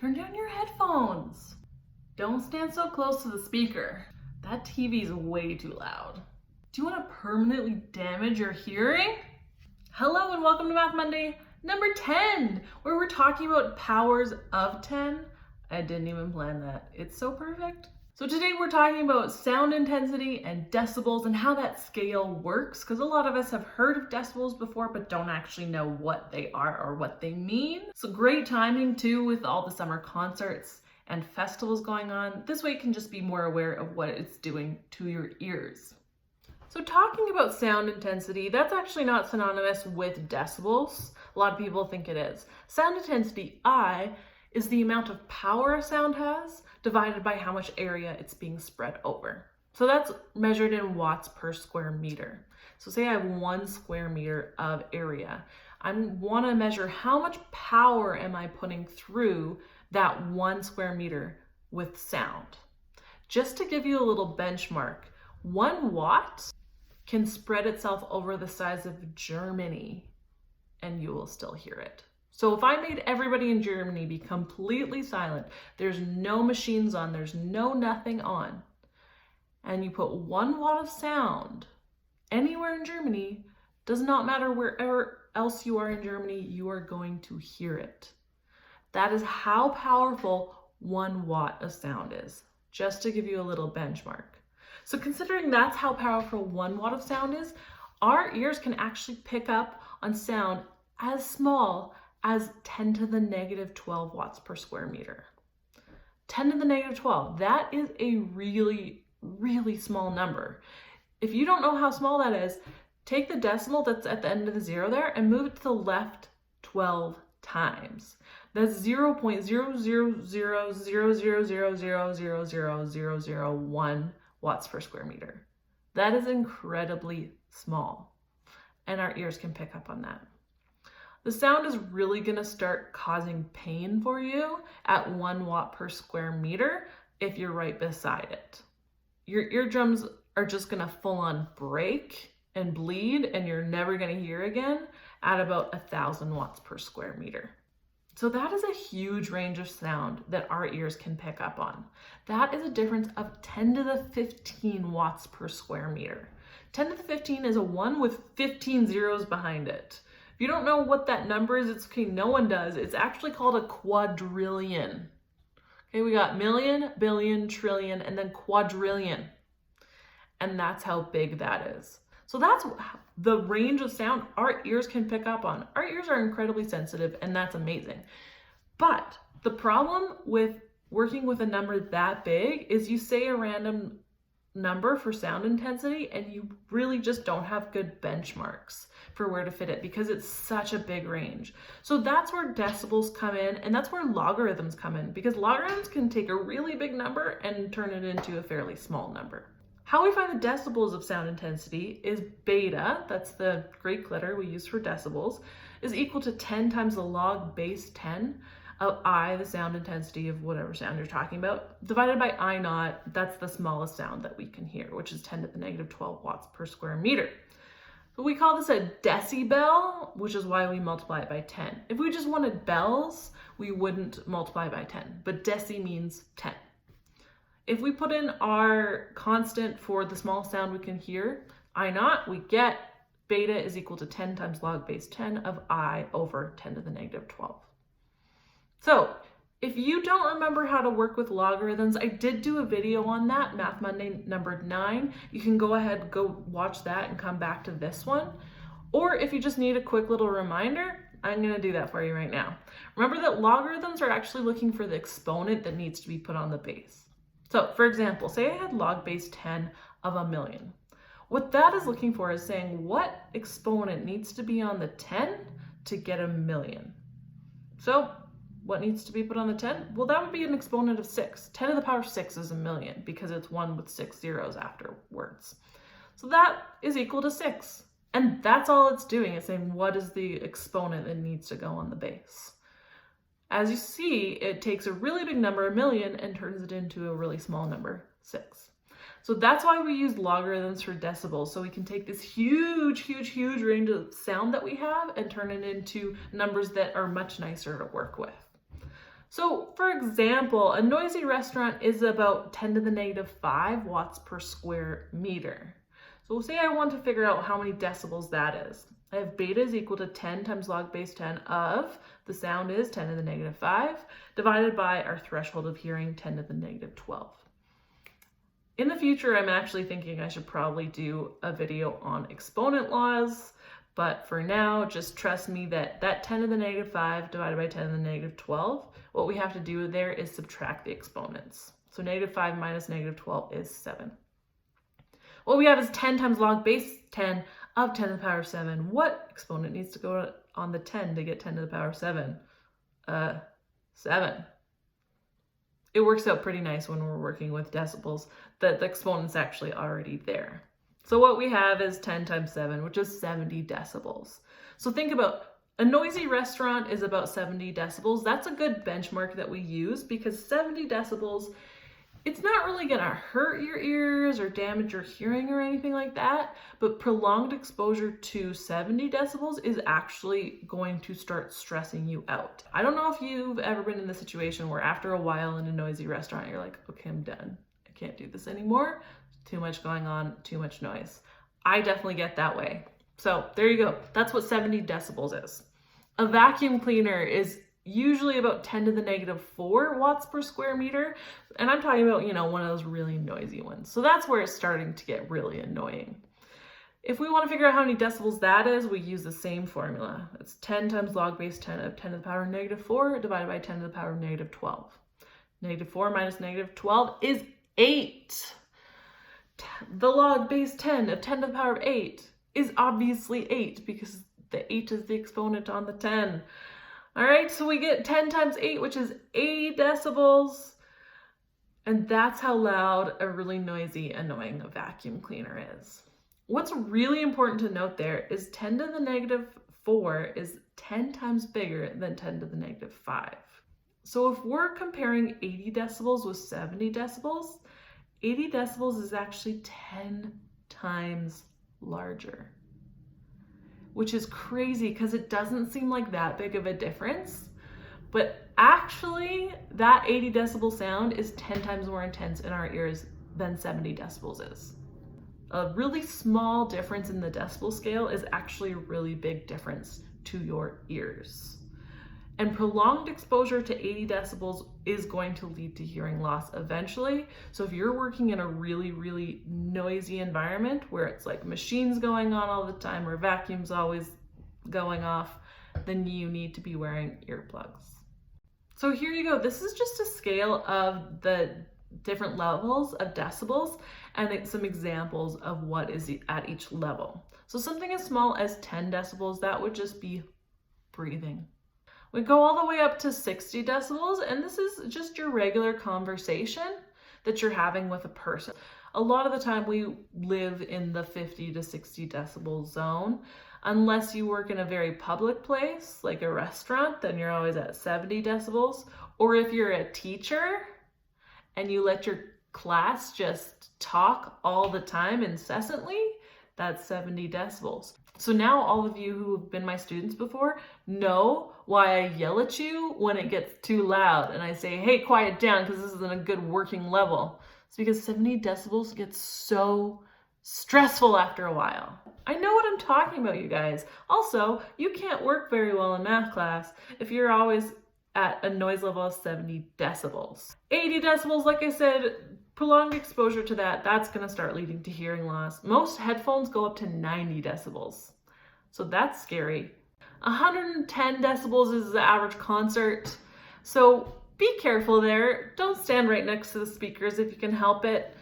Turn down your headphones. Don't stand so close to the speaker. That TV's way too loud. Do you want to permanently damage your hearing? Hello and welcome to Math Monday number 10, where we're talking about powers of 10. I didn't even plan that. It's so perfect. So today we're talking about sound intensity and decibels and how that scale works, because a lot of us have heard of decibels before but don't actually know what they are or what they mean. So great timing too with all the summer concerts and festivals going on. This way you can just be more aware of what it's doing to your ears. So talking about sound intensity, that's actually not synonymous with decibels. A lot of people think it is. Sound intensity, I, is the amount of power a sound has divided by how much area it's being spread over. So that's measured in watts per square meter. So say I have 1 square meter of area. I want to measure how much power am I putting through that 1 square meter with sound. Just to give you a little benchmark, 1 watt can spread itself over the size of Germany and you will still hear it. So if I made everybody in Germany be completely silent, there's no machines on, there's nothing on, and you put 1 watt of sound anywhere in Germany, does not matter wherever else you are in Germany, you are going to hear it. That is how powerful 1 watt of sound is, just to give you a little benchmark. So considering that's how powerful 1 watt of sound is, our ears can actually pick up on sound as small as 10 to the negative 12 watts per square meter. 10 to the negative 12, that is a really, really small number. If you don't know how small that is, take the decimal that's at the end of the 0 there and move it to the left 12 times. That's 0.0000000000001 watts per square meter. That is incredibly small, and our ears can pick up on that. The sound is really going to start causing pain for you at 1 watt per square meter if you're right beside it. Your eardrums are just going to full on break and bleed, and you're never going to hear again at about 1,000 watts per square meter. So that is a huge range of sound that our ears can pick up on. That is a difference of 10 to the 15 watts per square meter. 10 to the 15 is a 1 with 15 zeros behind it. If you don't know what that number is, it's okay, no one does. It's actually called a quadrillion. Okay, we got million, billion, trillion, and then quadrillion. And that's how big that is. So that's the range of sound our ears can pick up on. Our ears are incredibly sensitive, and that's amazing. But the problem with working with a number that big is you say a random number for sound intensity and you really just don't have good benchmarks for where to fit it because it's such a big range. So that's where decibels come in, and that's where logarithms come in, because logarithms can take a really big number and turn it into a fairly small number. How we find the decibels of sound intensity is beta, that's the Greek letter we use for decibels, is equal to 10 times the log base 10 of I, the sound intensity of whatever sound you're talking about, divided by I naught, that's the smallest sound that we can hear, which is 10 to the negative 12 watts per square meter. So we call this a decibel, which is why we multiply it by 10. If we just wanted bells, we wouldn't multiply by 10, but deci means 10. If we put in our constant for the small sound we can hear, I naught, we get beta is equal to 10 times log base 10 of I over 10 to the negative 12. So if you don't remember how to work with logarithms, I did do a video on that, Math Monday number 9. You can go ahead, go watch that and come back to this one. Or if you just need a quick little reminder, I'm going to do that for you right now. Remember that logarithms are actually looking for the exponent that needs to be put on the base. So for example, say I had log base 10 of 1,000,000. What that is looking for is saying what exponent needs to be on the 10 to get 1,000,000. So what needs to be put on the 10? Well, that would be an exponent of 6. 10 to the power 6 is 1,000,000 because it's 1 with 6 zeros afterwards. So that is equal to 6. And that's all it's doing. It's saying what is the exponent that needs to go on the base. As you see, it takes a really big number, 1,000,000, and turns it into a really small number, 6. So that's why we use logarithms for decibels. So we can take this huge range of sound that we have and turn it into numbers that are much nicer to work with. So for example, a noisy restaurant is about 10 to the negative 5 watts per square meter. So say I want to figure out how many decibels that is. I have beta is equal to 10 times log base 10 of, the sound is 10 to the negative 5, divided by our threshold of hearing, 10 to the negative 12. In the future, I'm actually thinking I should probably do a video on exponent laws, but for now, just trust me that 10 to the negative 5 divided by 10 to the negative 12, what we have to do there is subtract the exponents. So negative 5 minus negative 12 is 7. What we have is 10 times log base 10 of 10 to the power 7. What exponent needs to go on the 10 to get 10 to the power 7? 7. It works out pretty nice when we're working with decibels that the exponent's actually already there. So what we have is 10 times 7, which is 70 decibels. So think about a noisy restaurant is about 70 decibels. That's a good benchmark that we use because 70 decibels, it's not really gonna hurt your ears or damage your hearing or anything like that, but prolonged exposure to 70 decibels is actually going to start stressing you out. I don't know if you've ever been in the situation where after a while in a noisy restaurant, you're like, okay, I'm done. I can't do this anymore. Too much going on, too much noise. I definitely get that way. So there you go. That's what 70 decibels is. A vacuum cleaner is usually about 10 to the negative 4 watts per square meter. And I'm talking about, one of those really noisy ones. So that's where it's starting to get really annoying. If we want to figure out how many decibels that is, we use the same formula. It's 10 times log base 10 of 10 to the power negative 4 divided by 10 to the power negative 12. Negative 4 minus negative 12 is 8. The log base 10 of 10 to the power of 8 is obviously 8 because the 8 is the exponent on the 10. All right, so we get 10 times 8, which is 80 decibels. And that's how loud a really noisy, annoying vacuum cleaner is. What's really important to note there is 10 to the negative 4 is 10 times bigger than 10 to the negative 5. So if we're comparing 80 decibels with 70 decibels, 80 decibels is actually 10 times larger, which is crazy because it doesn't seem like that big of a difference, but actually that 80 decibel sound is 10 times more intense in our ears than 70 decibels is. A really small difference in the decibel scale is actually a really big difference to your ears. And prolonged exposure to 80 decibels is going to lead to hearing loss eventually. So if you're working in a really, really noisy environment where it's like machines going on all the time or vacuums always going off, then you need to be wearing earplugs. So here you go. This is just a scale of the different levels of decibels and some examples of what is at each level. So something as small as 10 decibels, that would just be breathing. We go all the way up to 60 decibels, and this is just your regular conversation that you're having with a person. A lot of the time we live in the 50 to 60 decibel zone. Unless you work in a very public place, like a restaurant, then you're always at 70 decibels. Or if you're a teacher and you let your class just talk all the time incessantly, that's 70 decibels. So now all of you who have been my students before know why I yell at you when it gets too loud and I say, hey, quiet down because this isn't a good working level. It's because 70 decibels gets so stressful after a while. I know what I'm talking about, you guys. Also, you can't work very well in math class if you're always at a noise level of 70 decibels. 80 decibels, like I said, prolonged exposure to that's going to start leading to hearing loss. Most headphones go up to 90 decibels. So that's scary. 110 decibels is the average concert. So be careful there. Don't stand right next to the speakers if you can help it.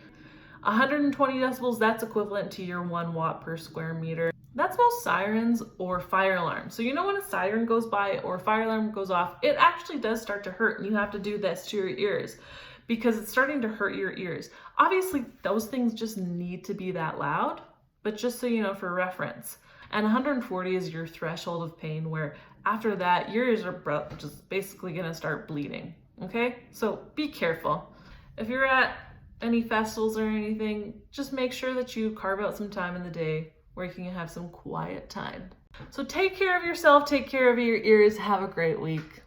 120 decibels, that's equivalent to your 1 watt per square meter. That's most sirens or fire alarms. So when a siren goes by or a fire alarm goes off, it actually does start to hurt and you have to do this to your ears because it's starting to hurt your ears. Obviously, those things just need to be that loud, but just so you know for reference. And 140 is your threshold of pain where after that, your ears are just basically gonna start bleeding, okay? So be careful. If you're at any festivals or anything, just make sure that you carve out some time in the day where you can have some quiet time. So take care of yourself, take care of your ears, have a great week.